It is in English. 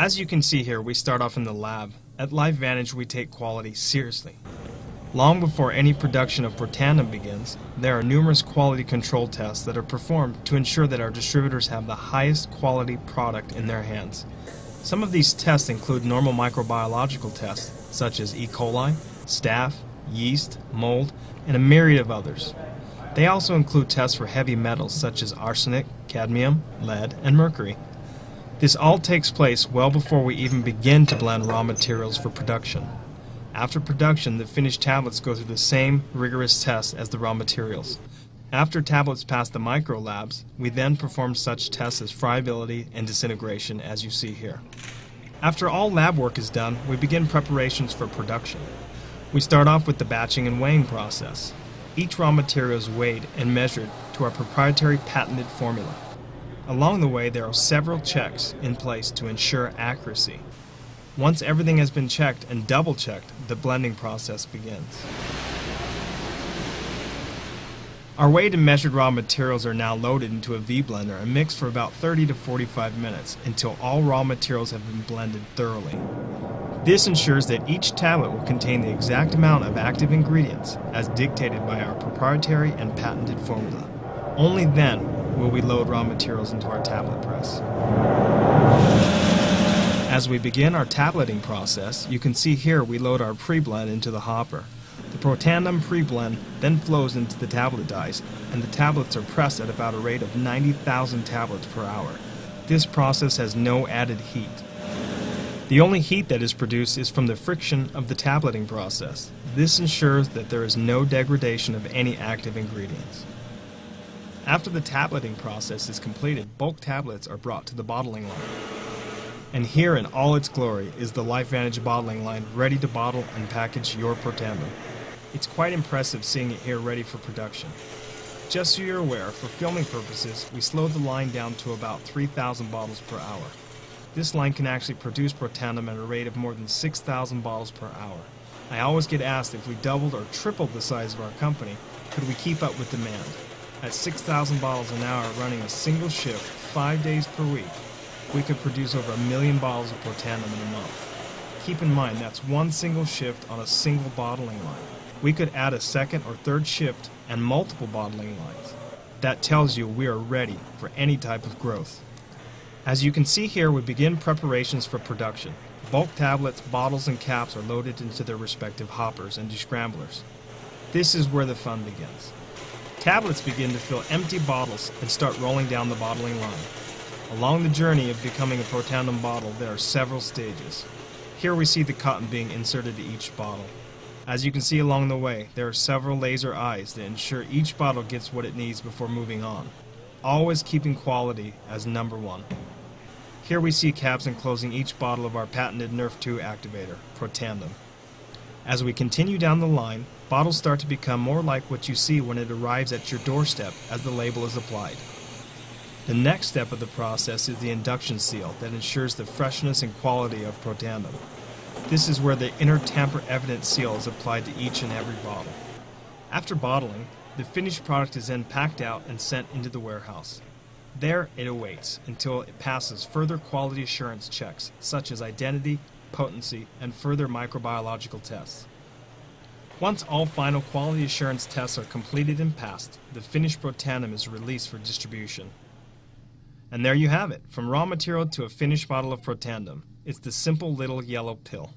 As you can see here, we start off in the lab. At LifeVantage, we take quality seriously. Long before any production of Protandim begins, there are numerous quality control tests that are performed to ensure that our distributors have the highest quality product in their hands. Some of these tests include normal microbiological tests, such as E. coli, staph, yeast, mold, and a myriad of others. They also include tests for heavy metals such as arsenic, cadmium, lead, and mercury. This all takes place well before we even begin to blend raw materials for production. After production, the finished tablets go through the same rigorous tests as the raw materials. After tablets pass the micro labs, we then perform such tests as friability and disintegration, as you see here. After all lab work is done, we begin preparations for production. We start off with the batching and weighing process. Each raw material is weighed and measured to our proprietary patented formula. Along the way, there are several checks in place to ensure accuracy. Once everything has been checked and double-checked, the blending process begins. Our weighed and measured raw materials are now loaded into a V-blender and mixed for about 30 to 45 minutes until all raw materials have been blended thoroughly. This ensures that each tablet will contain the exact amount of active ingredients as dictated by our proprietary and patented formula. Only then will we load raw materials into our tablet press. As we begin our tableting process, you can see here we load our pre-blend into the hopper. The Protandim pre-blend then flows into the tablet dies, and the tablets are pressed at about a rate of 90,000 tablets per hour. This process has no added heat. The only heat that is produced is from the friction of the tableting process. This ensures that there is no degradation of any active ingredients. After the tableting process is completed, bulk tablets are brought to the bottling line. And here in all its glory is the LifeVantage bottling line ready to bottle and package your Protandim. It's quite impressive seeing it here ready for production. Just so you're aware, for filming purposes, we slowed the line down to about 3,000 bottles per hour. This line can actually produce Protandim at a rate of more than 6,000 bottles per hour. I always get asked if we doubled or tripled the size of our company, could we keep up with demand? At 6,000 bottles an hour running a single shift 5 days per week, we could produce over 1 million bottles of Protandim in a month. Keep in mind that's one single shift on a single bottling line. We could add a second or third shift and multiple bottling lines. That tells you we are ready for any type of growth. As you can see here, we begin preparations for production. Bulk tablets, bottles, and caps are loaded into their respective hoppers and descramblers. This is where the fun begins. Tablets begin to fill empty bottles and start rolling down the bottling line. Along the journey of becoming a Protandim bottle, there are several stages. Here we see the cotton being inserted to each bottle. As you can see along the way, there are several laser eyes that ensure each bottle gets what it needs before moving on, always keeping quality as number one. Here we see caps enclosing each bottle of our patented Nrf2 activator, Protandim. As we continue down the line, bottles start to become more like what you see when it arrives at your doorstep as the label is applied. The next step of the process is the induction seal that ensures the freshness and quality of Protandim. This is where the inner tamper-evident seal is applied to each and every bottle. After bottling, the finished product is then packed out and sent into the warehouse. There it awaits until it passes further quality assurance checks such as identity, potency, and further microbiological tests. Once all final quality assurance tests are completed and passed, the finished Protandim is released for distribution. And there you have it, from raw material to a finished bottle of Protandim. It's the simple little yellow pill.